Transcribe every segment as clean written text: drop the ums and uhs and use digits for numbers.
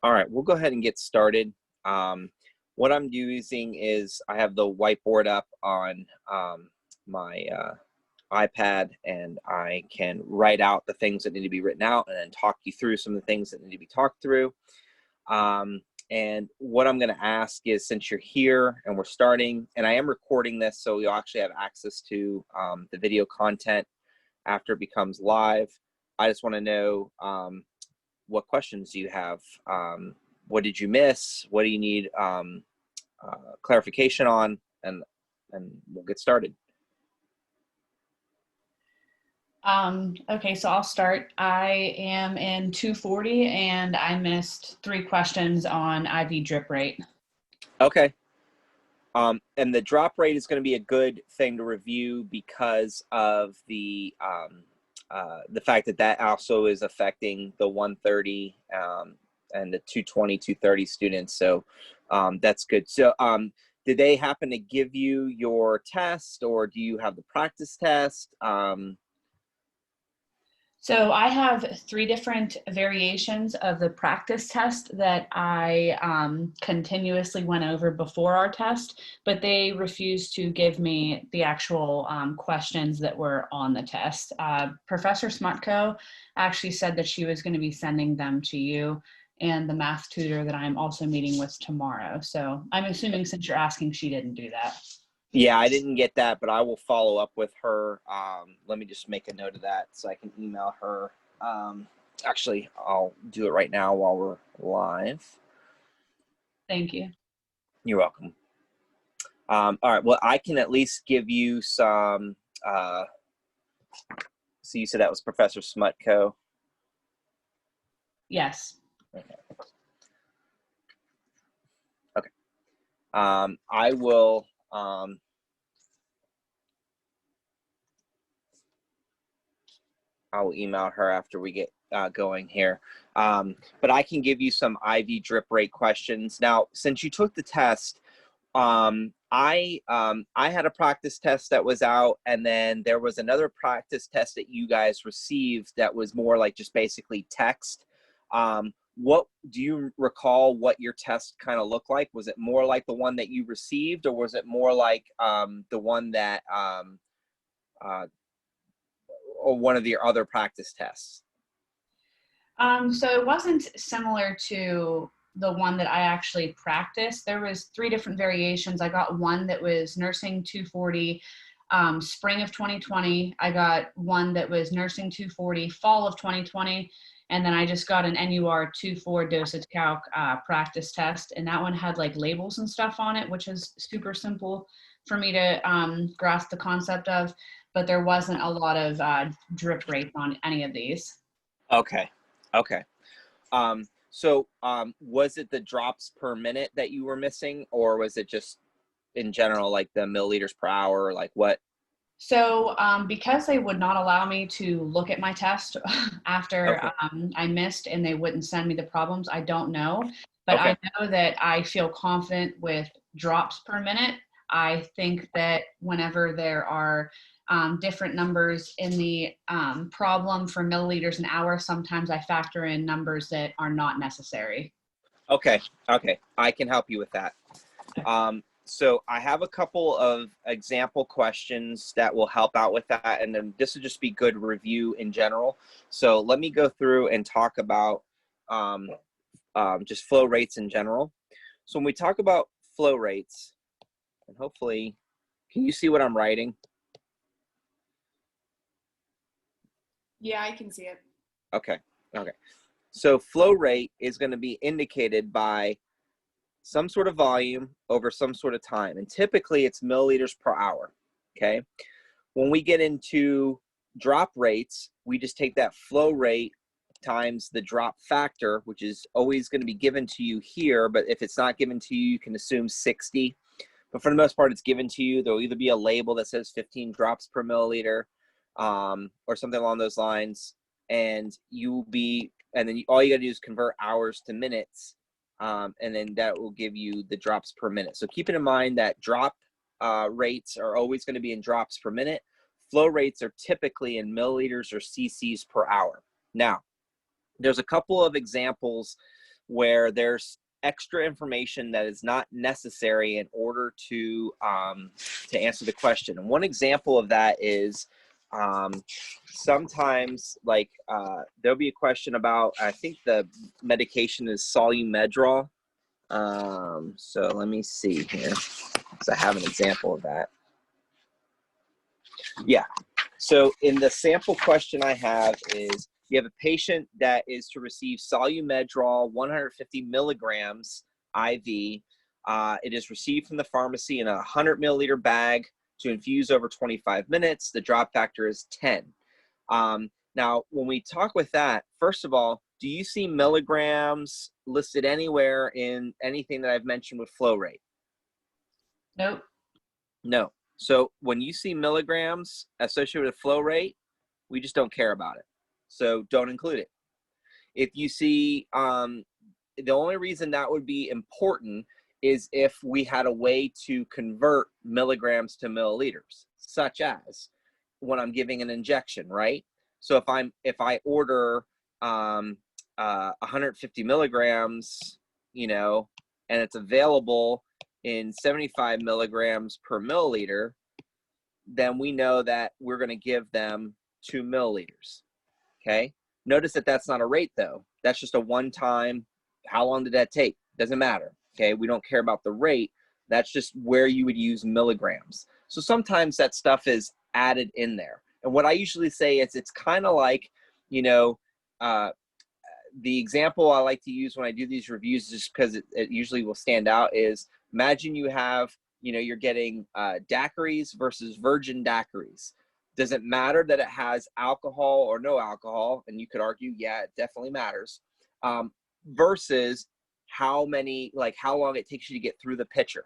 All right, we'll go ahead and get started. What I'm using is I have the whiteboard up on my iPad, and I can write out the things that need to be written out and then talk you through some of the things that need to be talked through. And what I'm going to ask is, since you're here and we're starting, and I am recording this, so you'll actually have access to the video content after it becomes live. I just want to know what questions do you have? What did you miss? What do you need clarification on? And we'll get started. Okay, so I'll start. I am in 240 and I missed 3 questions on IV drip rate. Okay. And the drop rate is going to be a good thing to review because of the fact that that also is affecting the 130 and the 220, 230 students. So that's good. So did they happen to give you your test, or do you have the practice test? So I have 3 different variations of the practice test that I continuously went over before our test, but they refused to give me the actual questions that were on the test. Professor Smutko actually said that she was going to be sending them to you and the math tutor that I'm also meeting with tomorrow. So I'm assuming, since you're asking, she didn't do that. Yeah, I didn't get that, but I will follow up with her. Let me just make a note of that so I can email her. Actually, I'll do it right now while we're live. Thank you. You're welcome. All right, well, I can at least give you some, so you said that was Professor Smutko? Yes. Okay. I will, I will email her after we get going here. But I can give you some IV drip rate questions. Now, since you took the test, I had a practice test that was out, and then there was another practice test that you guys received that was more like just basically text. What do you recall what your test kind of looked like? Was it more like the one that you received, or was it more like the one that or one of your other practice tests? So it wasn't similar to the one that I actually practiced. There was 3 different variations. I got one that was nursing 240 spring of 2020. I got one that was nursing 240 fall of 2020. And then I just got an NUR 2.4 dosage calc practice test. And that one had like labels and stuff on it, which is super simple for me to grasp the concept of. But there wasn't a lot of drip rates on any of these. Okay. Okay. So was it the drops per minute that you were missing, or was it just in general, like the milliliters per hour, or like what? So because they would not allow me to look at my test after Okay. I missed, and they wouldn't send me the problems, I don't know. But Okay. I know that I feel confident with drops per minute. I think that whenever there are different numbers in the problem for milliliters an hour, sometimes I factor in numbers that are not necessary. Okay. Okay. I can help you with that. So I have a couple of example questions that will help out with that. And then this will just be good review in general. So let me go through and talk about just flow rates in general. So when we talk about flow rates, and hopefully, can you see what I'm writing? Yeah, I can see it. Okay. Okay. So flow rate is going to be indicated by some sort of volume over some sort of time. And typically it's milliliters per hour, okay? When we get into drop rates, we just take that flow rate times the drop factor, which is always going to be given to you here, but if it's not given to you, you can assume 60. But for the most part, it's given to you. There'll either be a label that says 15 drops per milliliter or something along those lines. And then all you got to do is convert hours to minutes. And then that will give you the drops per minute. So keep it in mind that drop rates are always going to be in drops per minute. Flow rates are typically in milliliters or cc's per hour. Now, there's a couple of examples where there's extra information that is not necessary in order to answer the question. And one example of that is sometimes, like, there'll be a question about, I think the medication is Solumedrol. So let me see here, because I have an example of that. Yeah. So in the sample question I have is, you have a patient that is to receive Solumedrol 150 milligrams IV. It is received from the pharmacy in a 100 milliliter bag to infuse over 25 minutes. The drop factor is 10. Now, when we talk with that, first of all, do you see milligrams listed anywhere in anything that I've mentioned with flow rate? Nope. No. So when you see milligrams associated with flow rate, we just don't care about it. So don't include it. If you see, the only reason that would be important is if we had a way to convert milligrams to milliliters, such as when I'm giving an injection, right? So if I order 150 milligrams, you know, and it's available in 75 milligrams per milliliter, then we know that we're going to give them 2 milliliters. Okay. Notice that that's not a rate though. That's just a one-time. How long did that take? Doesn't matter. Okay. We don't care about the rate. That's just where you would use milligrams. So sometimes that stuff is added in there. And what I usually say is, it's kind of like, you know, the example I like to use when I do these reviews, just because it usually will stand out, is imagine you have, you know, you're getting daiquiris versus virgin daiquiris. Does it matter that it has alcohol or no alcohol? And you could argue, yeah, it definitely matters. Versus how long it takes you to get through the pitcher.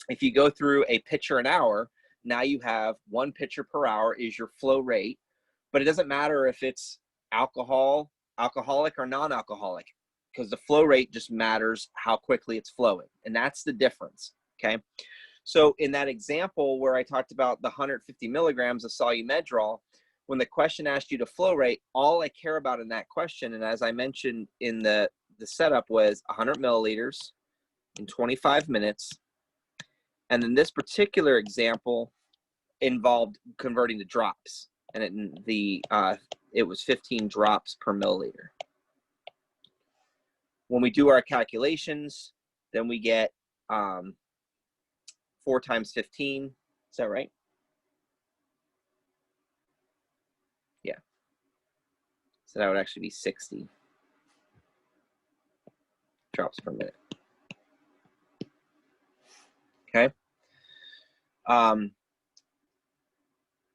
If you go through a pitcher an hour, now you have 1 pitcher per hour is your flow rate, but it doesn't matter if it's alcoholic or non-alcoholic, because the flow rate just matters how quickly it's flowing. And that's the difference. Okay. So in that example where I talked about the 150 milligrams of Solumedrol, when the question asked you to flow rate, all I care about in that question, and as I mentioned in the setup, was 100 milliliters in 25 minutes. And then this particular example involved converting to drops, and it was 15 drops per milliliter. When we do our calculations, then we get 4 times 15. Is that right? Yeah. So that would actually be 60 drops per minute. Okay.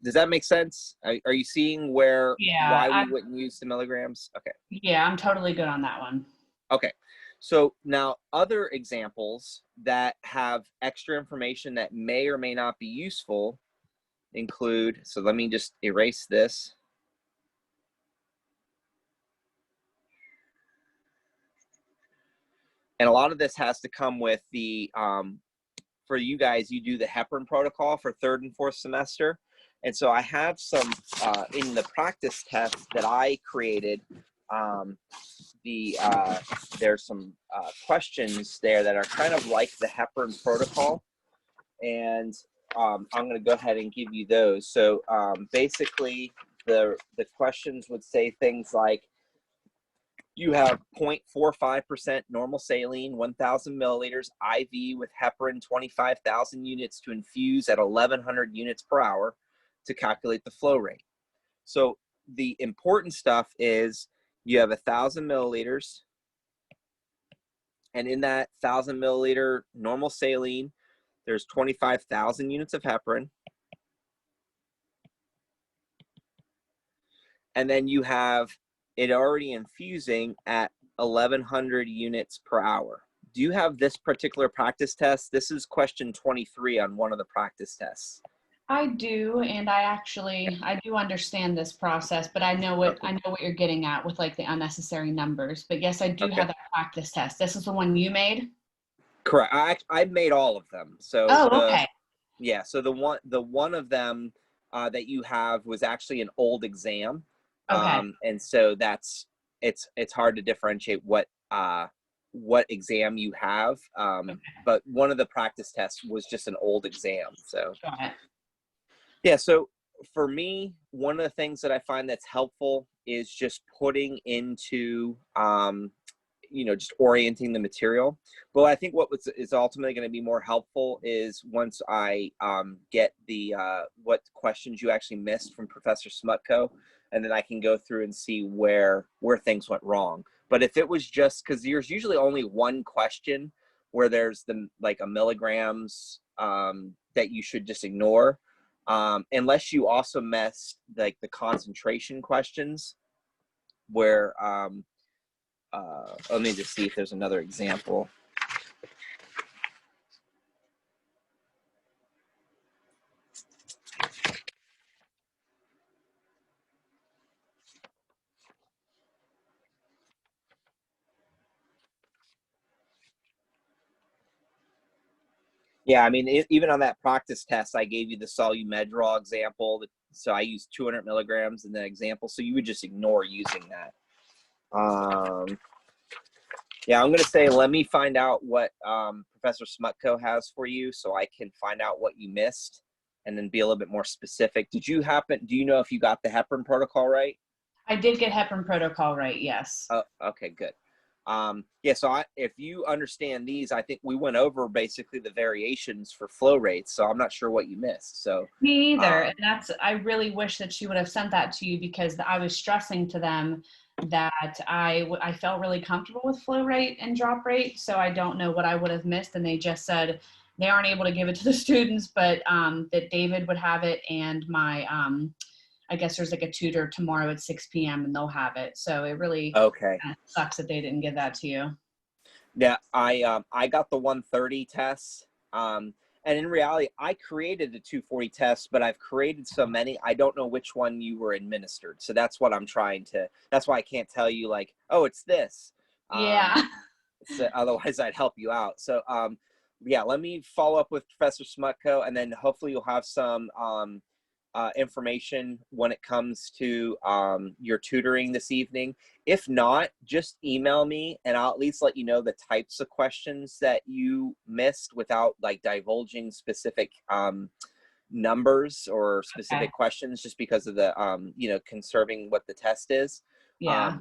Does that make sense? Are you seeing why we wouldn't use the milligrams? Okay. Yeah, I'm totally good on that one. Okay. So now other examples that have extra information that may or may not be useful include, so let me just erase this. And a lot of this has to come with the, for you guys, you do the Heparin Protocol for 3rd and 4th semester. And so I have some, in the practice test that I created, there's some questions there that are kind of like the Heparin Protocol. And I'm going to go ahead and give you those. So basically, the questions would say things like, you have 0.45% normal saline, 1,000 milliliters IV with heparin, 25,000 units to infuse at 1,100 units per hour to calculate the flow rate. So the important stuff is you have 1,000 milliliters, and in that 1,000 milliliter normal saline, there's 25,000 units of heparin. And then you have it already infusing at 1,100 units per hour. Do you have this particular practice test? This is question 23 on one of the practice tests. I do, and I do understand this process, but I know what you're getting at with like the unnecessary numbers. But yes, I do have that practice test. This is the one you made? Correct. I made all of them. So okay. Yeah. So the one of them that you have was actually an old exam. Okay. And so it's hard to differentiate what what exam you have. Okay. But one of the practice tests was just an old exam. So Got it. yeah, so for me, one of the things that I find that's helpful is just putting into, just orienting the material. But I think is ultimately going to be more helpful is once I get the what questions you actually missed from Professor Smutko, and then I can go through and see where things went wrong. But if it was just, because there's usually only one question where there's like a milligrams that you should just ignore. Unless you also messed like the concentration questions where, let me just see if there's another example. Yeah, I mean, even on that practice test, I gave you the Solumedrol example. So I used 200 milligrams in the example. So you would just ignore using that. Yeah, I'm going to say, let me find out what Professor Smutko has for you so I can find out what you missed and then be a little bit more specific. Do you know if you got the Heparin protocol right? I did get Heparin Protocol right, yes. Oh, okay, good. Yeah, so if you understand these, I think we went over basically the variations for flow rates, so I'm not sure what you missed. So Me neither. And I really wish that she would have sent that to you, because I was stressing to them that I felt really comfortable with flow rate and drop rate. So I don't know what I would have missed. And they just said they aren't able to give it to the students, but that David would have it, and my I guess there's like a tutor tomorrow at 6 p.m. and they'll have it. So it really sucks that they didn't give that to you. Yeah, I got the 130 test. And in reality, I created the 240 test, but I've created so many, I don't know which one you were administered. So that's what I'm that's why I can't tell you like, oh, it's this. Yeah. So otherwise I'd help you out. So, yeah, let me follow up with Professor Smutko, and then hopefully you'll have some, information when it comes to your tutoring this evening. If not, just email me and I'll at least let you know the types of questions that you missed without like divulging specific numbers or specific questions, just because of the conserving what the test is. Yeah.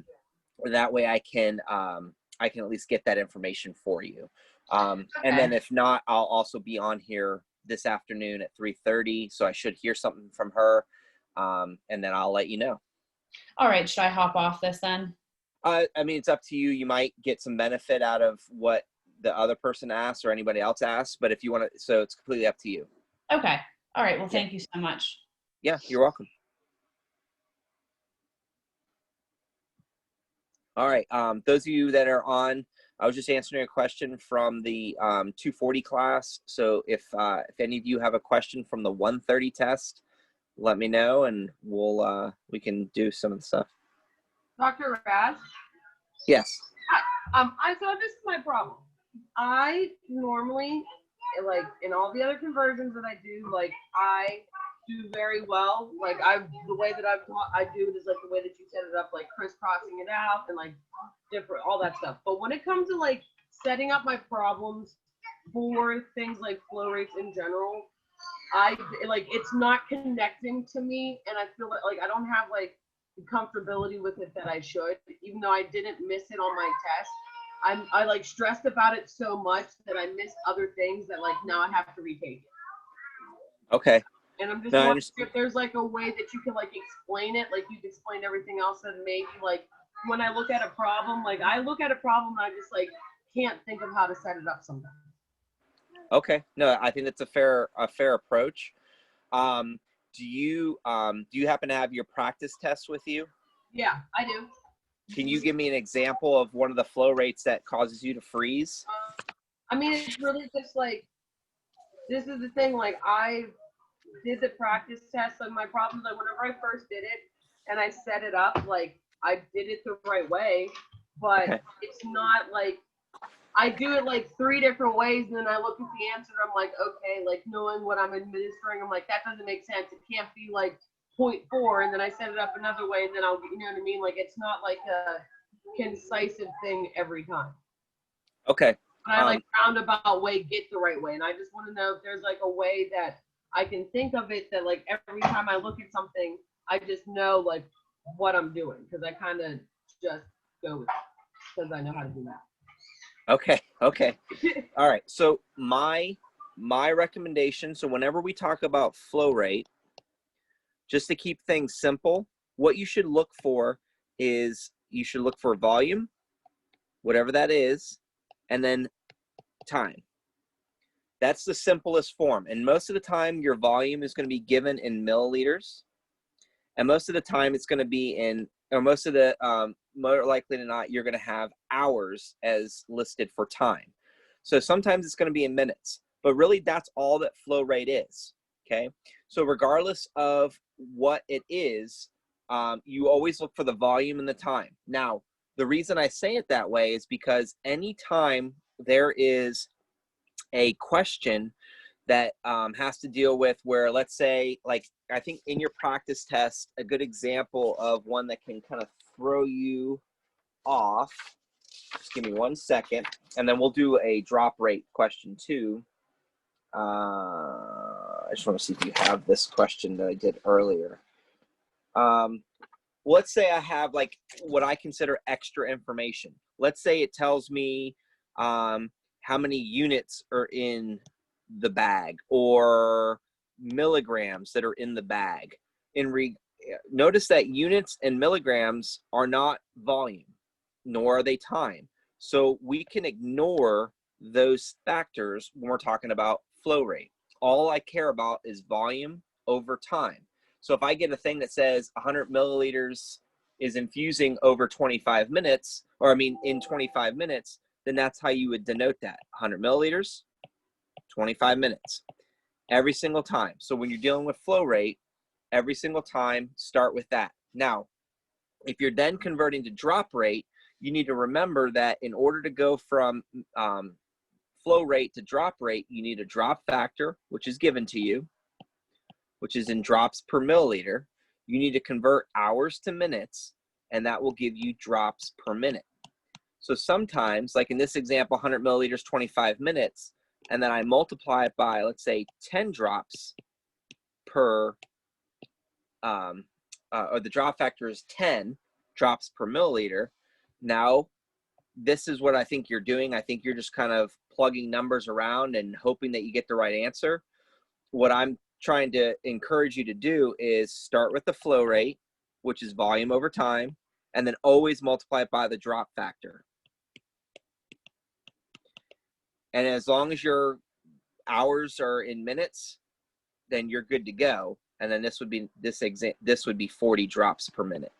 That way I can at least get that information for you. And then if not, I'll also be on here this afternoon at 3:30, so I should hear something from her, and then I'll let you know. All right, should I hop off this then? I mean, it's up to you. You might get some benefit out of what the other person asks or anybody else asks, but if you want to, so it's completely up to you. Okay. All right. Well, thank you so much. Yeah, you're welcome. All right. Those of you that are on, I was just answering a question from the 240 class. So if any of you have a question from the 130 test, let me know and we can do some of the stuff. Dr. Raz? Yes. Hi. So this is my problem. I normally, like in all the other conversions that I do, like I do very well. Like the way that I do it is like the way that you set it up, like crisscrossing it out and like different, all that stuff. But when it comes to like setting up my problems for things like flow rates in general, it's not connecting to me, and I feel like I don't have like the comfortability with it that I should, even though I didn't miss it on my test. I like stressed about it so much that I missed other things that like now I have to retake it. Okay. And I'm just wondering if there's like a way that you can like explain it, like you've explained everything else, and maybe like when I look at a problem, like I look at a problem and I just like can't think of how to set it up sometimes. Okay. No, I think that's a fair approach. Do you happen to have your practice test with you? Yeah, I do. Can you give me an example of one of the flow rates that causes you to freeze? I mean, it's really just like, this is the thing, like I did the practice test, and my problem is like whenever I first did it and I set it up, like I did it the right way, but it's not like, I do it like 3 different ways, and then I look at the answer, I'm like, okay, like knowing what I'm administering, I'm like, that doesn't make sense. It can't be like 0.4, and then I set it up another way, and then I'll, you know what I mean? Like, it's not like a concisive thing every time. Okay. But I like roundabout way get the right way. And I just want to know if there's like a way that I can think of it that like every time I look at something, I just know like what I'm doing. Because I kind of just go with it because I know how to do that. Okay. Okay. All right. So my recommendation, so whenever we talk about flow rate, just to keep things simple, what you should look for is you should look for volume, whatever that is, and then time. That's the simplest form. And most of the time, your volume is going to be given in milliliters. And most of the time, it's going to be in, or most of the, more likely than not, you're going to have hours as listed for time. So sometimes it's going to be in minutes. But really, that's all that flow rate is. Okay? So regardless of what it is, you always look for the volume and the time. Now, the reason I say it that way is because anytime there is a question that has to deal with where, let's say, like, I think in your practice test, a good example of one that can kind of throw you off, just give me 1 second, and then we'll do a drop rate question too. I just want to see if you have this question that I did earlier. Let's say I have like what I consider extra information. Let's say it tells me how many units are in the bag or milligrams that are in the bag. Notice that units and milligrams are not volume, nor are they time. So we can ignore those factors when we're talking about flow rate. All I care about is volume over time. So if I get a thing that says 100 milliliters is infusing over 25 minutes, or I mean in 25 minutes, then that's how you would denote that. 100 milliliters, 25 minutes, every single time. So when you're dealing with flow rate, every single time, start with that. Now, if you're then converting to drop rate, you need to remember that in order to go from flow rate to drop rate, you need a drop factor, which is given to you, which is in drops per milliliter. You need to convert hours to minutes, and that will give you drops per minute. So sometimes, like in this example, 100 milliliters, 25 minutes, and then I multiply it by, let's say, 10 drops per, or the drop factor is 10 drops per milliliter. Now, this is what I think you're doing. I think you're just kind of plugging numbers around and hoping that you get the right answer. What I'm trying to encourage you to do is start with the flow rate, which is volume over time, and then always multiply it by the drop factor. And as long as your hours are in minutes, then you're good to go. And then this would be 40 drops per minute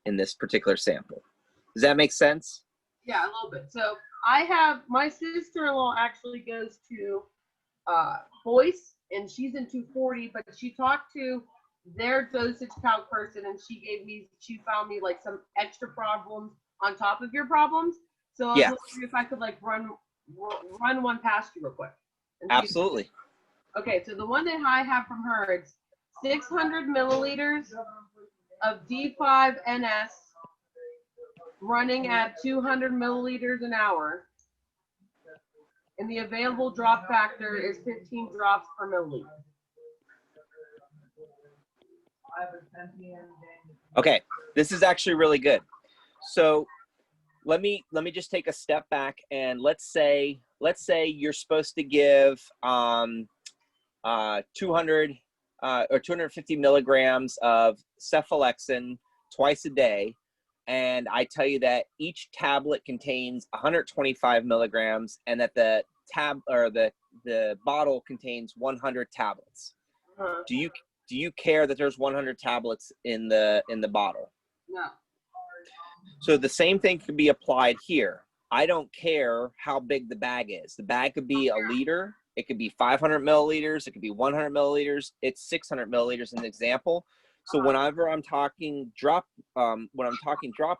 in this particular sample. Does that make sense? Yeah, a little bit. So I have, my sister-in-law actually goes to Boyce, and she's in 240, but she talked to their dosage calc person, and she found me like some extra problems on top of your problems. So I was wondering if I could like run one past you real quick. Absolutely. Okay, so the one that I have from her, it's 600 milliliters of D5NS running at 200 milliliters an hour. And the available drop factor is 15 drops per milliliter. Okay, this is actually really good. So let me just take a step back, and let's say you're supposed to give 200 or 250 milligrams of cephalexin twice a day, and I tell you that each tablet contains 125 milligrams, and that the bottle contains 100 tablets. Do you care that there's 100 tablets in the bottle? No. So the same thing can be applied here. I don't care how big the bag is. The bag could be a liter. It could be 500 milliliters. It could be 100 milliliters. It's 600 milliliters in the example. So whenever I'm talking drop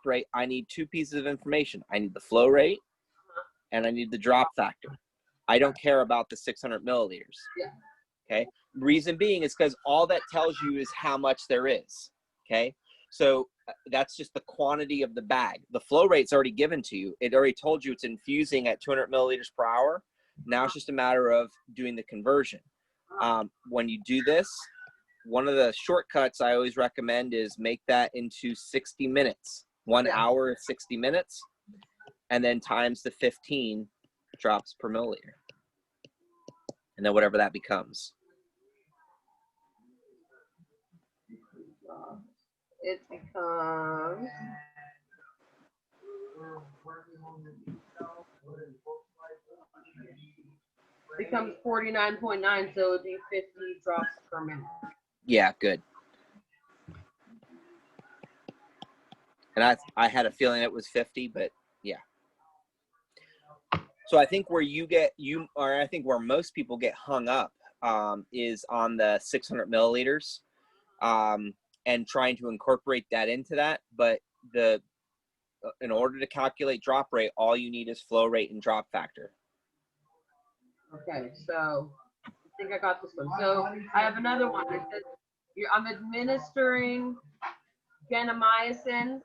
rate, I need two pieces of information. I need the flow rate, and I need the drop factor. I don't care about the 600 milliliters. Yeah. Okay. Reason being is because all that tells you is how much there is. Okay. So that's just the quantity of the bag. The flow rate's already given to you. It already told you it's infusing at 200 milliliters per hour. Now it's just a matter of doing the conversion. When you do this, one of the shortcuts I always recommend is make that into 60 minutes. 1 hour is 60 minutes, and then times the 15 drops per milliliter. And then whatever that becomes. It becomes 49.9, so it'd be 50 drops per minute. Yeah, good. And I had a feeling it was 50, but yeah. So I think where I think where most people get hung up is on the 600 milliliters and trying to incorporate that into that. But in order to calculate drop rate, all you need is flow rate and drop factor. Okay, so I think I got this one. So I have another one. It says I'm administering gentamicin,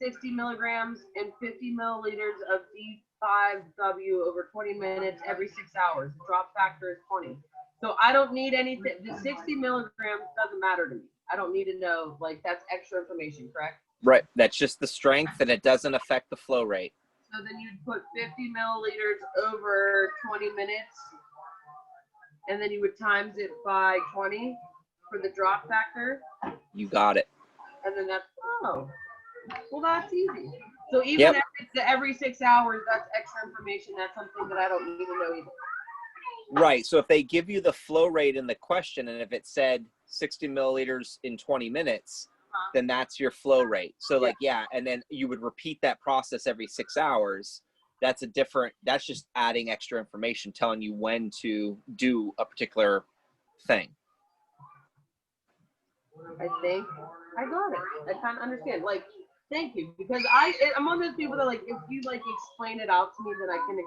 60 milligrams and 50 milliliters of D5W over 20 minutes every 6 hours. The drop factor is 20. So I don't need anything. The 60 milligrams doesn't matter to me. I don't need to know, like, that's extra information, correct? Right. That's just the strength, and it doesn't affect the flow rate. So then you'd put 50 milliliters over 20 minutes, and then you would times it by 20 for the drop factor. You got it. And then that's, well, that's easy. So even if it's every 6 hours, that's extra information. That's something that I don't need to know either. Right. So if they give you the flow rate in the question, and if it said 60 milliliters in 20 minutes, then that's your flow rate. So and then you would repeat that process every 6 hours. That's just adding extra information, telling you when to do a particular thing. I think I got it. I kind of understand. Like, thank you, because I'm one of those people that, like, if you like explain it out to me, then I can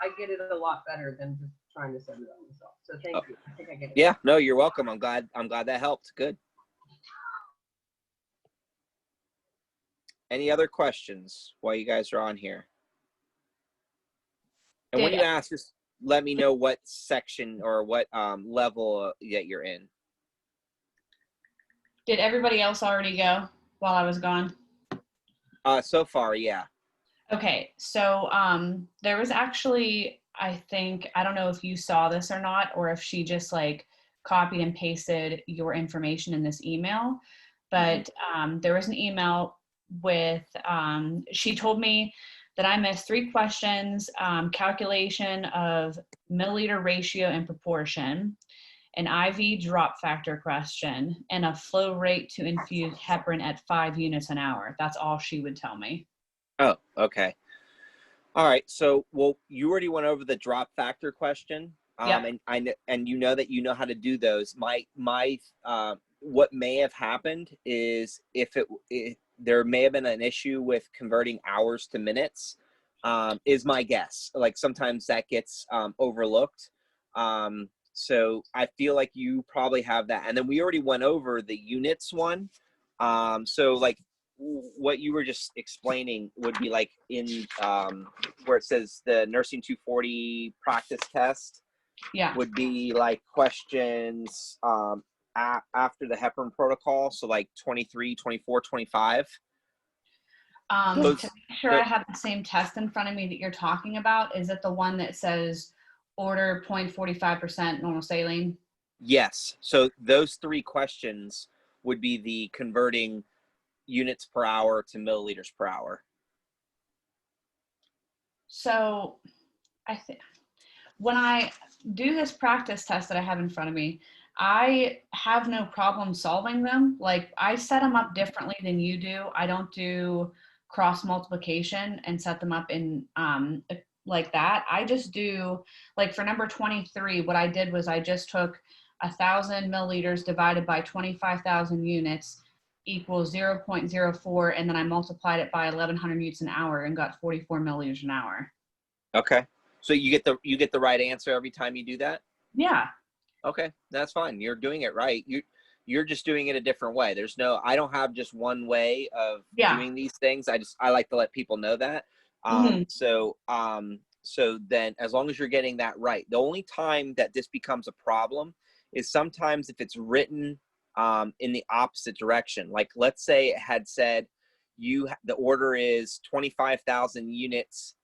I get it a lot better than just trying to set it up myself. So thank you. I think I get it. Yeah. No, you're welcome. I'm glad that helped. Good. Any other questions while you guys are on here? And when you ask, just let me know what section or what level that you're in. Did everybody else already go while I was gone? So far, yeah. Okay, so there was actually, I think, I don't know if you saw this or not, or if she just like copied and pasted your information in this email, but there was an email with, she told me that I missed 3 questions, calculation of milliliter ratio and proportion, an IV drop factor question, and a flow rate to infuse heparin at 5 units an hour. That's all she would tell me. Oh, okay. All right. So, well, you already went over the drop factor question, and you know that you know how to do those. What may have happened is if there may have been an issue with converting hours to minutes, is my guess. Like sometimes that gets overlooked. So I feel like you probably have that. And then we already went over the units one. So like what you were just explaining would be like in where it says the nursing 240 practice test would be like questions after the Heparin protocol. So like 23, 24, 25. To make sure I have the same test in front of me that you're talking about, is it the one that says order 0.45% normal saline? Yes. So those 3 questions would be the converting units per hour to milliliters per hour. So I think when I do this practice test that I have in front of me, I have no problem solving them. Like I set them up differently than you do. I don't do cross multiplication and set them up in like that. I just do, like for number 23, what I did was I just took 1,000 milliliters divided by 25,000 units equals 0.04, and then I multiplied it by 1,100 units an hour and got 44 milliliters an hour. Okay. So you get the right answer every time you do that? Yeah. Okay, that's fine. You're doing it right. You You're just doing it a different way. I don't have just one way of doing these things. I like to let people know that. So then as long as you're getting that right, the only time that this becomes a problem is sometimes if it's written in the opposite direction. Like let's say it had said the order is 25,000 units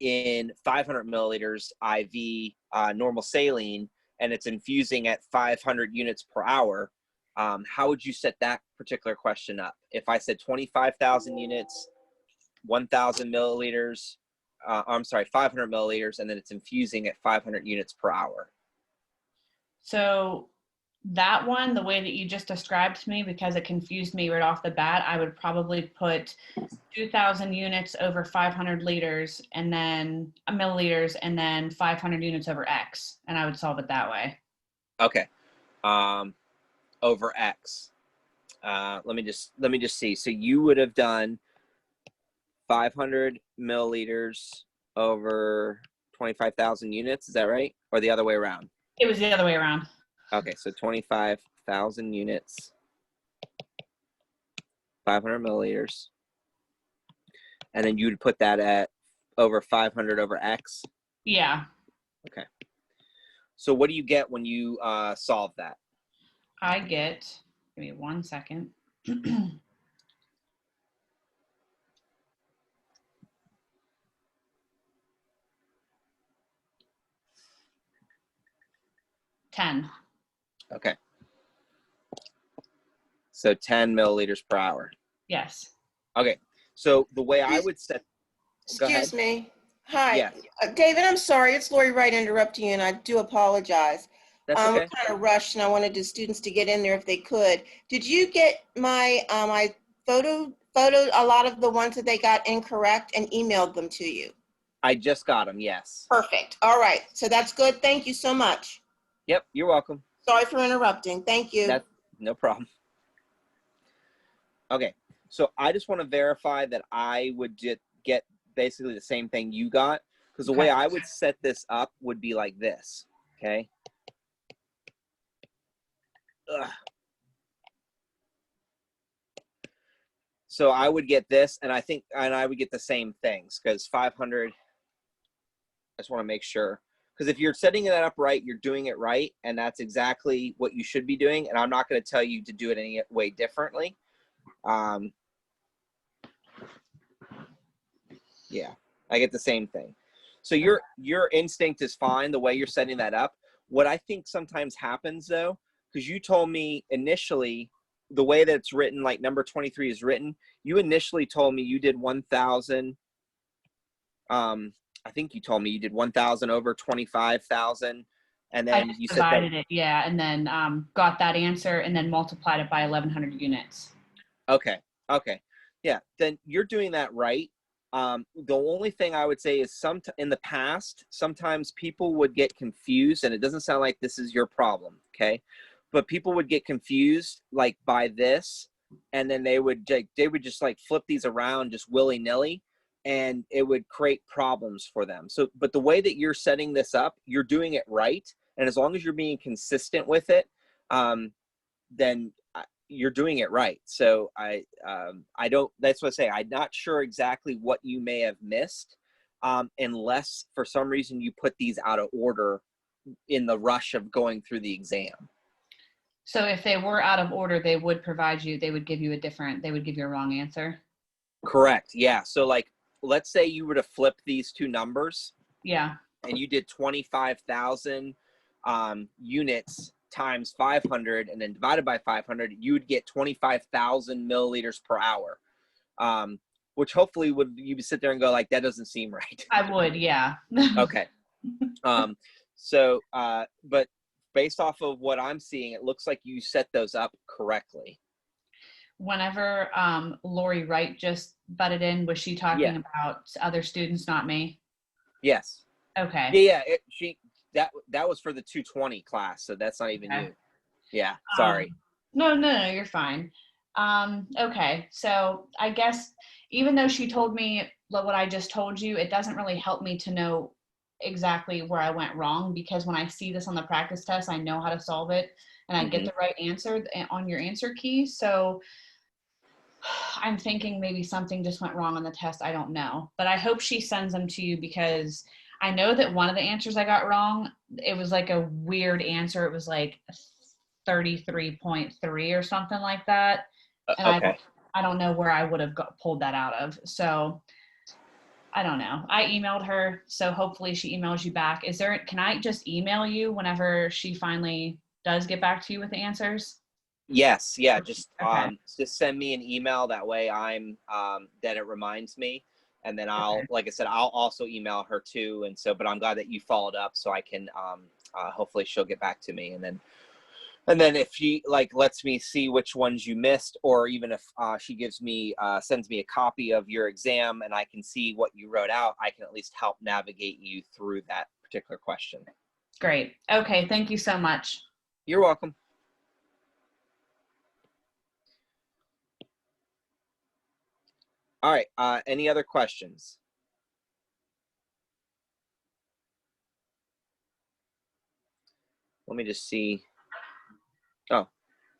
in 500 milliliters IV normal saline, and it's infusing at 500 units per hour. How would you set that particular question up? If I said 25,000 units, 1,000 milliliters, 500 milliliters, and then it's infusing at 500 units per hour. So that one, the way that you just described to me, because it confused me right off the bat, I would probably put 2,000 units over 500 liters and then milliliters and then 500 units over X, and I would solve it that way. Okay. Over X. Let me just see. So you would have done 500 milliliters over 25,000 units. Is that right? Or the other way around? It was the other way around. Okay, so 25,000 units, 500 milliliters. And then you would put that at over 500 over X? Yeah. Okay. So what do you get when you solve that? I get, give me 1 second. 10. Okay. So 10 milliliters per hour. Yes. Okay. So the way I would set. Excuse me. Hi. Yes. David, I'm sorry. It's Lori Wright interrupting you, and I do apologize. That's okay. We're kind of rushed, and I wanted the students to get in there if they could. Did you get my I photoed a lot of the ones that they got incorrect and emailed them to you? I just got them, yes. Perfect. All right. So that's good. Thank you so much. Yep, you're welcome. Sorry for interrupting. Thank you. That's no problem. Okay, so I just want to verify that I would get basically the same thing you got, because the way I would set this up would be like this, okay? Ugh. So I would get this, and I would get the same things, because 500, I just want to make sure. Because if you're setting that up right, you're doing it right, and that's exactly what you should be doing, and I'm not going to tell you to do it any way differently. Yeah, I get the same thing. So your instinct is fine, the way you're setting that up. What I think sometimes happens, though, because you told me initially, the way that it's written, like number 23 is written, you initially told me you did 1,000, I think you told me you did 1,000 over 25,000, and then you said divided it, yeah, and then got that answer and then multiplied it by 1,100 units. Okay, yeah, then you're doing that right. The only thing I would say is in the past, sometimes people would get confused, and it doesn't sound like this is your problem, okay? But people would get confused like by this, and then they would just like flip these around just willy-nilly, and it would create problems for them. So, but the way that you're setting this up, you're doing it right. And as long as you're being consistent with it, then you're doing it right. So that's what I say. I'm not sure exactly what you may have missed, unless for some reason you put these out of order in the rush of going through the exam. So if they were out of order, they would give you a wrong answer. Correct. Yeah. So like, let's say you were to flip these two numbers. Yeah. And you did 25,000 units times 500 and then divided by 500, you would get 25,000 milliliters per hour, which hopefully you would sit there and go like, that doesn't seem right. I would, yeah. Okay. But based off of what I'm seeing, it looks like you set those up correctly. Whenever Lori Wright just butted in, was she talking about other students, not me? Yes. Okay. Yeah. That was for the 220 class, so that's not even you. Yeah. Sorry. No, you're fine. Okay. So I guess even though she told me what I just told you, it doesn't really help me to know exactly where I went wrong, because when I see this on the practice test, I know how to solve it and I get the right answer on your answer key. So I'm thinking maybe something just went wrong on the test. I don't know, but I hope she sends them to you, because I know that one of the answers I got wrong, it was like a weird answer. It was like 33.3 or something like that. And Okay. I don't know where I would have pulled that out of. So I don't know. I emailed her, so hopefully she emails you back. Can I just email you whenever she finally does get back to you with the answers? Yes, yeah, just Okay. just send me an email, that way I'm then it reminds me, and then I'll, like I said, I'll also email her too. And so, but I'm glad that you followed up, so I can hopefully she'll get back to me. And then if she like lets me see which ones you missed, or even if she gives me sends me a copy of your exam and I can see what you wrote out, I can at least help navigate you through that particular question. Great. Okay, thank you so much. You're welcome. All right, any other questions? Let me just see. Oh,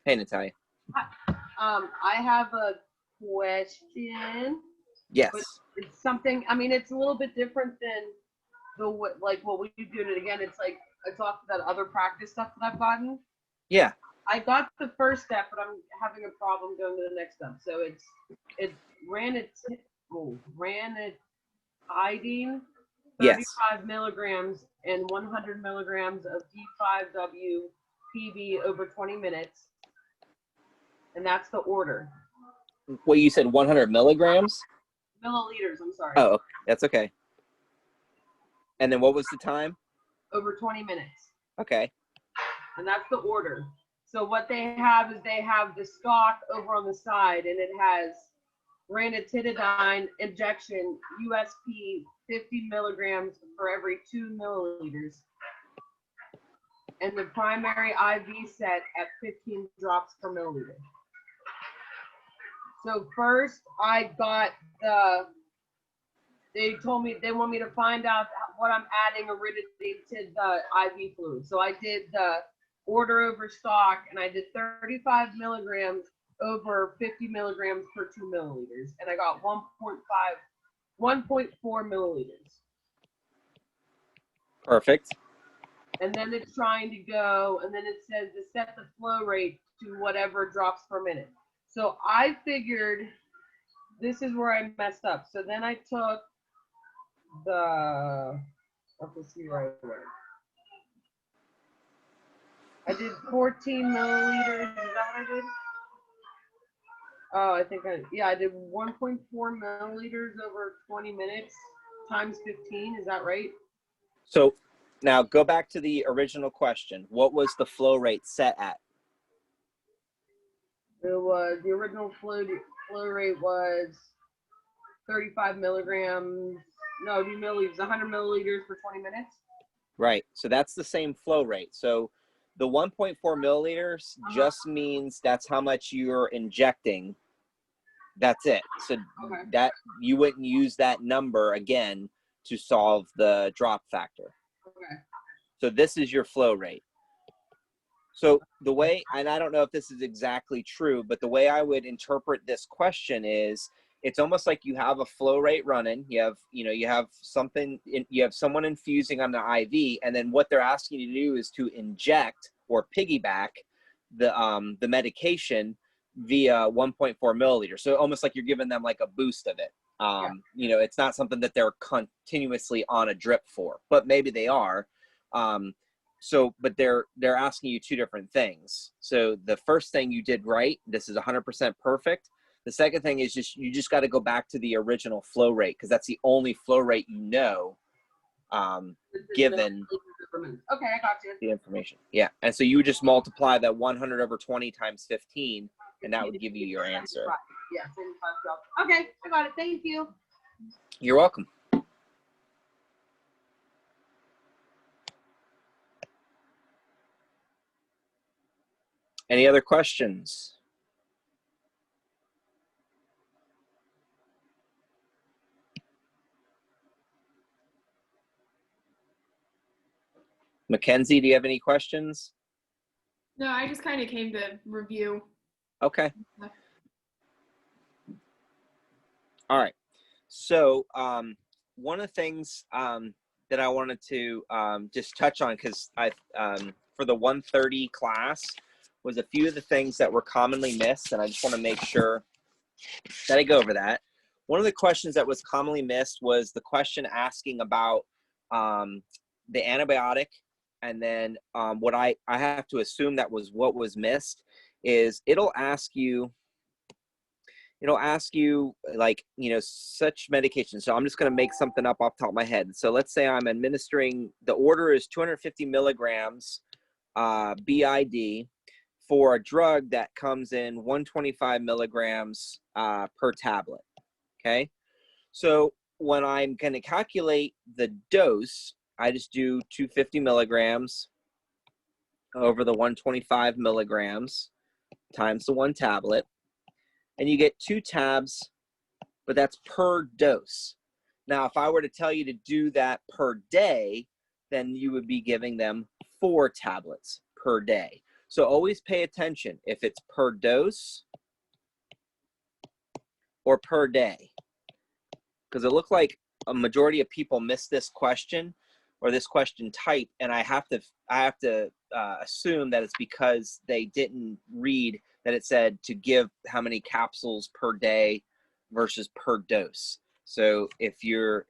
hey, Natalia. I have a question. Yes. But it's something, I mean, it's a little bit different than like what we do it again. It's like I talked about other practice stuff that I've gotten. Yeah. I got the first step, but I'm having a problem going to the next step. So it's ranitidine, 35 Yes. milligrams and 100 milligrams of D5W PB over 20 minutes. And that's the order. Well, you said 100 milligrams? Milliliters, I'm sorry. Oh, that's okay. And then what was the time? Over 20 minutes. Okay. And that's the order. So what they have is they have the stock over on the side, and it has ranitidine injection, USP 50 milligrams for every 2 milliliters. And the primary IV set at 15 drops per milliliter. So first I got they told me they want me to find out what I'm adding aridity to the IV fluid. So I did the order over stock, and I did 35 milligrams over 50 milligrams per 2 milliliters. And I got 1.4 milliliters. Perfect. And then it's trying to go, and then it says to set the flow rate to whatever drops per minute. So I figured this is where I messed up. So then I took let's see where I went. I did 14 milliliters. Is that what I did? Oh, I did 1.4 milliliters over 20 minutes times 15. Is that right? So now go back to the original question. What was the flow rate set at? It was the original flow rate was 35 milligrams. No, milliliters, 100 milliliters for 20 minutes. Right. So that's the same flow rate. So the 1.4 milliliters just means that's how much you're injecting. That's it. So that you wouldn't use that number again to solve the drop factor. Okay. So this is your flow rate. So the way, and I don't know if this is exactly true, but the way I would interpret this question is, it's almost like you have a flow rate running. You have someone infusing on the IV, and then what they're asking you to do is to inject or piggyback the medication via 1.4 milliliters. So almost like you're giving them like a boost of it. It's not something that they're continuously on a drip for, but maybe they are. But they're asking you two different things. So the first thing you did right, this is 100% perfect. The second thing is you just got to go back to the original flow rate, because that's the only flow rate given Okay, I got you. the information. Yeah, and so you would just multiply that 100 over 20 times 15, and that would give you your answer. Yeah, 75 drops. Okay, I got it. Thank you. You're welcome. Any other questions? Mackenzie, do you have any questions? No, I just kind of came to review. Okay. All right. So one of the things that I wanted to just touch on, because I for the 130 class, was a few of the things that were commonly missed, and I just want to make sure that I go over that. One of the questions that was commonly missed was the question asking about the antibiotic, and then what I have to assume that was what was missed is it'll ask you like, such medication. So I'm just going to make something up off the top of my head. So let's say I'm administering, the order is 250 milligrams BID for a drug that comes in 125 milligrams per tablet. Okay. So when I'm going to calculate the dose, I just do 250 milligrams over the 125 milligrams times the one tablet. And you get 2 tabs, but that's per dose. Now, if I were to tell you to do that per day, then you would be giving them 4 tablets per day. So always pay attention if it's per dose or per day, because it looked like a majority of people missed this question or this question type, and I have to assume that it's because they didn't read that it said to give how many capsules per day versus per dose. So if you're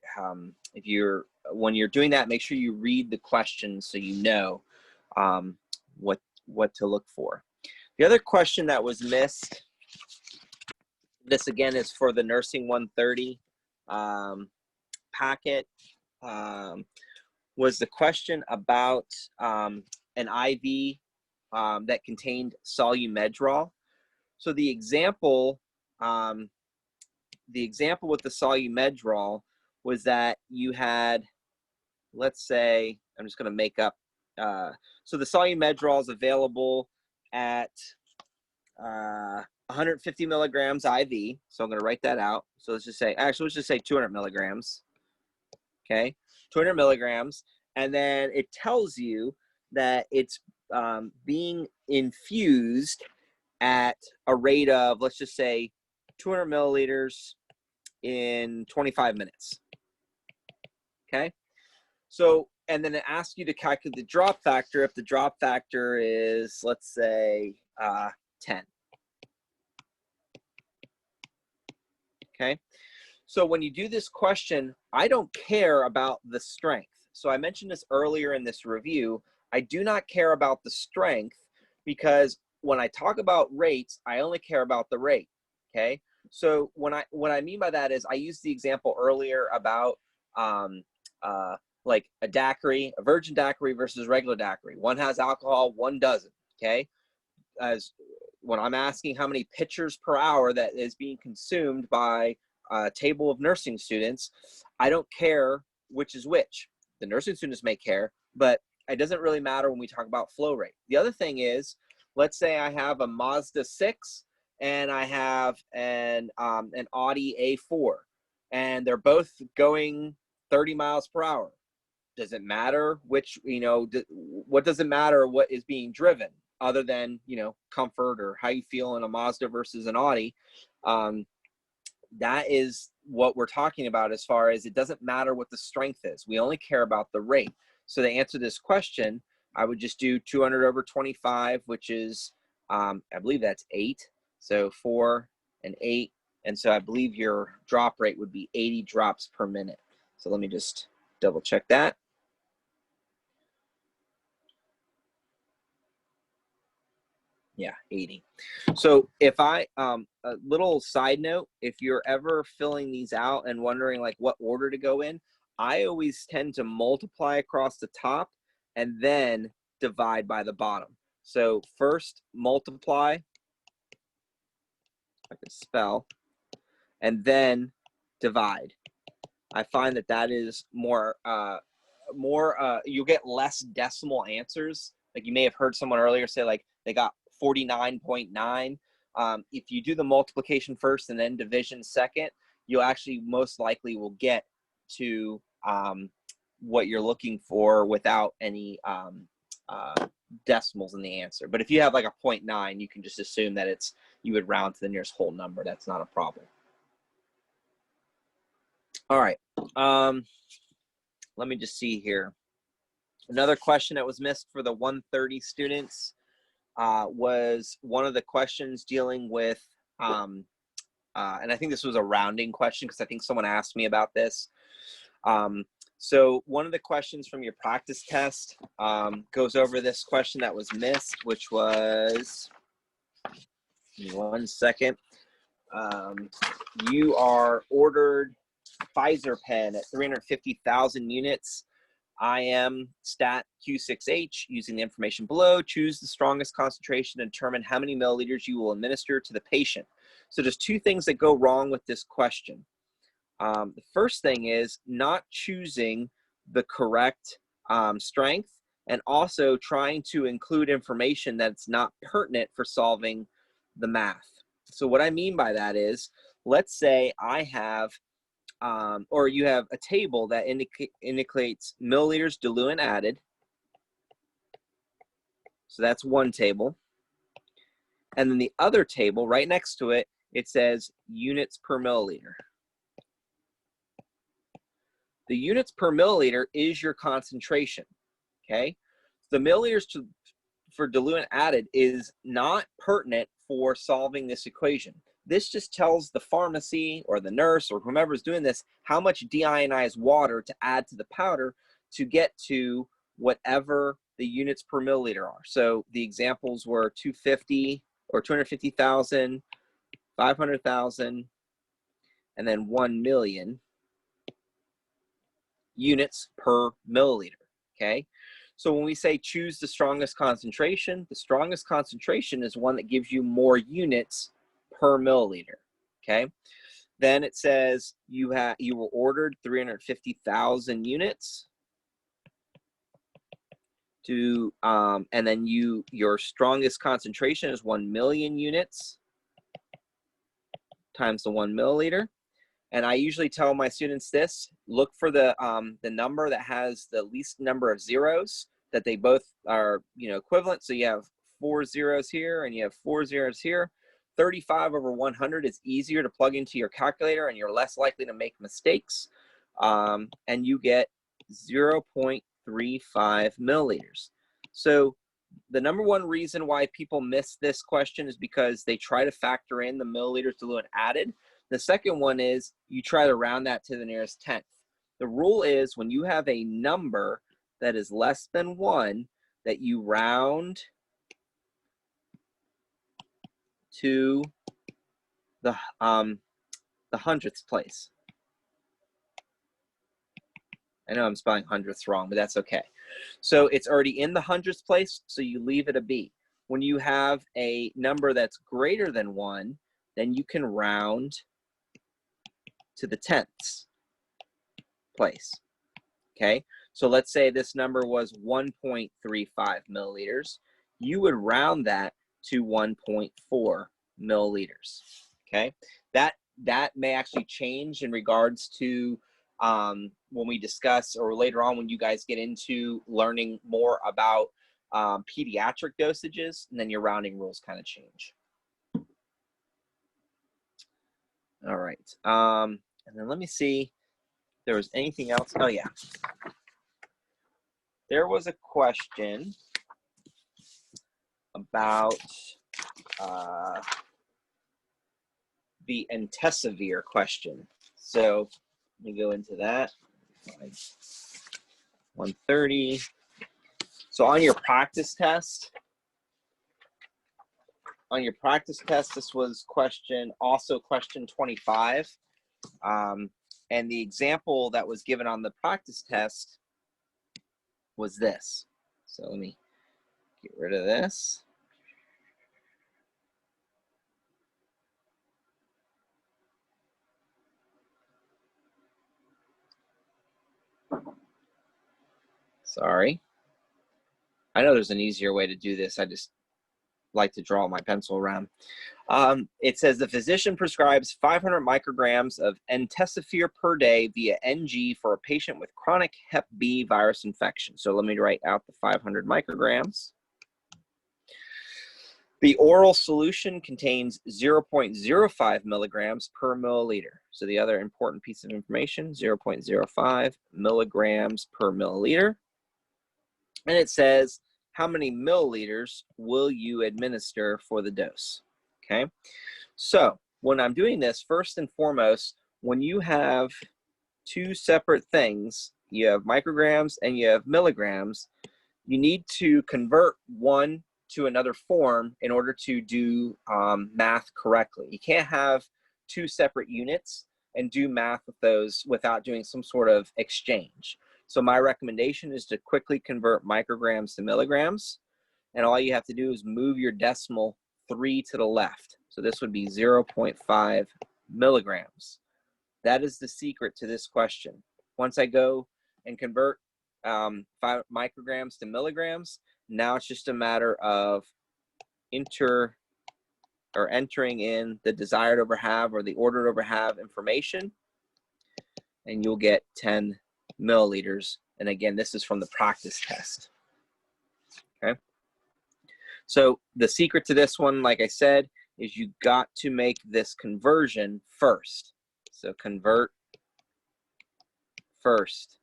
when you're doing that, make sure you read the question so you know what to look for. The other question that was missed, this again is for the Nursing 130 packet, was the question about an IV that contained Solumedrol. So the example with the Solumedrol was that you had, let's say, I'm just going to make up, so the Solumedrol is available at 150 milligrams IV. So I'm going to write that out. So let's just say 200 milligrams. Okay, 200 milligrams. And then it tells you that it's being infused at a rate of, let's just say, 200 milliliters in 25 minutes. Okay, so, and then it asks you to calculate the drop factor if the drop factor is, let's say, 10. Okay, so when you do this question, I don't care about the strength. So I mentioned this earlier in this review. I do not care about the strength because when I talk about rates, I only care about the rate. Okay, so what I mean by that is I used the example earlier about like a daiquiri, a virgin daiquiri versus regular daiquiri. One has alcohol, one doesn't. Okay, as when I'm asking how many pitchers per hour that is being consumed by a table of nursing students, I don't care which is which. The nursing students may care, but it doesn't really matter when we talk about flow rate. The other thing is, let's say I have a Mazda 6 and I have an Audi A4, and they're both going 30 miles per hour. Does it matter which, what does it matter what is being driven other than, comfort or how you feel in a Mazda versus an Audi? That is what we're talking about as far as it doesn't matter what the strength is. We only care about the rate. So to answer this question, I would just do 200 over 25, which is, I believe that's 8. So 4 and 8. And so I believe your drop rate would be 80 drops per minute. So let me just double check that. Yeah, 80. So if a little side note, if you're ever filling these out and wondering like what order to go in, I always tend to multiply across the top and then divide by the bottom. So first multiply, I can spell, and then divide. I find that is more, you'll get less decimal answers. Like you may have heard someone earlier say like they got 49.9. If you do the multiplication first and then division second, you'll actually most likely will get to what you're looking for without any decimals in the answer. But if you have like a 0.9, you can just assume that you would round to the nearest whole number. That's not a problem. All right. Let me just see here. Another question that was missed for the 130 students was one of the questions dealing with, and I think this was a rounding question because I think someone asked me about this. So one of the questions from your practice test goes over this question that was missed, which was, give me 1 second. You are ordered Pfizer pen at 350,000 units. IM stat Q6H. Using the information below, choose the strongest concentration and determine how many milliliters you will administer to the patient. So there's two things that go wrong with this question. The first thing is not choosing the correct strength, and also trying to include information that's not pertinent for solving the math. So what I mean by that is, let's say I have, or you have a table that indicates milliliters diluent added. So that's one table. And then the other table right next to it, it says units per milliliter. The units per milliliter is your concentration, okay? The milliliters for diluent added is not pertinent for solving this equation. This just tells the pharmacy or the nurse or whomever's doing this how much deionized water to add to the powder to get to whatever the units per milliliter are. So the examples were 250 or 250,000, 500,000, and then 1 million units per milliliter, okay? So when we say choose the strongest concentration is one that gives you more units per milliliter, okay? Then it says you were ordered 350,000 units to, and then your strongest concentration is 1 million units times the 1 milliliter. And I usually tell my students this: look for the number that has the least number of zeros, that they both are, you know, equivalent. So you have 4 zeros here and you have 4 zeros here. 35 over 100 is easier to plug into your calculator and you're less likely to make mistakes. And you get 0.35 milliliters. So the number one reason why people miss this question is because they try to factor in the milliliters diluent added. The second one is you try to round that to the nearest tenth. The rule is when you have a number that is less than 1, that you round to the hundredths place. I know I'm spelling hundredths wrong, but that's okay. So it's already in the hundredths place, so you leave it a B. When you have a number that's greater than 1, then you can round to the tenths place, okay? So let's say this number was 1.35 milliliters. You would round that to 1.4 milliliters, okay? That may actually change in regards to when we discuss, or later on when you guys get into learning more about pediatric dosages, and then your rounding rules kind of change. All right, and then let me see if there was anything else. Oh yeah, there was a question about the entecavir question. So let me go into that. 130. So on your practice test, this was question 25. And the example that was given on the practice test was this. So let me get rid of this. Sorry. I know there's an easier way to do this. I just like to draw my pencil around. It says the physician prescribes 500 micrograms of entecavir per day via NG for a patient with chronic Hep B virus infection. So let me write out the 500 micrograms. The oral solution contains 0.05 milligrams per milliliter. So the other important piece of information, 0.05 milligrams per milliliter. And it says, how many milliliters will you administer for the dose? Okay. So when I'm doing this, first and foremost, when you have two separate things, you have micrograms and you have milligrams, you need to convert one to another form in order to do math correctly. You can't have two separate units and do math with those without doing some sort of exchange. So my recommendation is to quickly convert micrograms to milligrams, and all you have to do is move your decimal 3 to the left. So this would be 0.5 milligrams. That is the secret to this question. Once I go and convert 5 micrograms to milligrams, now it's just a matter of entering in the desired over half or the ordered over half information, and you'll get 10 milliliters. And again, this is from the practice test. Okay. So the secret to this one, like I said, is you got to make this conversion first. So convert first.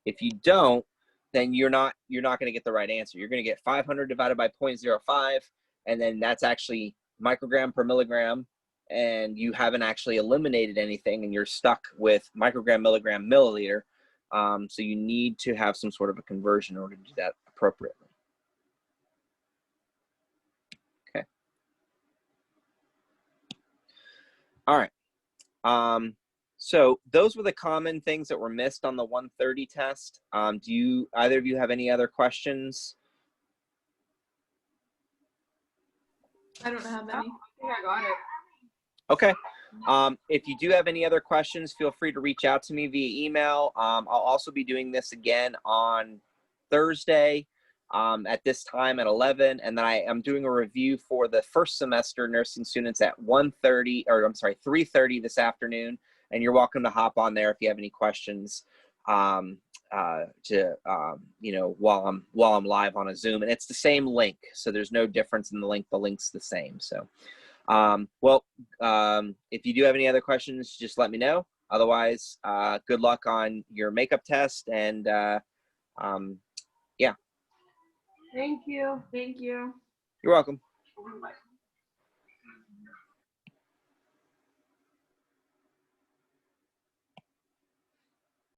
If you don't, then you're not going to get the right answer. You're going to get 500 divided by 0.05, and then that's actually microgram per milligram, and you haven't actually eliminated anything, and you're stuck with microgram, milligram, milliliter. So you need to have some sort of a conversion in order to do that appropriately. Okay. All right. So those were the common things that were missed on the 130 test. Do either of you have any other questions? I don't have any. I think I got it. Okay. If you do have any other questions, feel free to reach out to me via email. I'll also be doing this again on Thursday at this time at 11. And then I am doing a review for the first semester nursing students at 3:30 this afternoon. And you're welcome to hop on there if you have any questions while I'm live on a Zoom. And it's the same link, so there's no difference in the link. The link's the same. So, if you do have any other questions, just let me know. Otherwise, good luck on your makeup test, and yeah. Thank you. Thank you. You're welcome. Bye.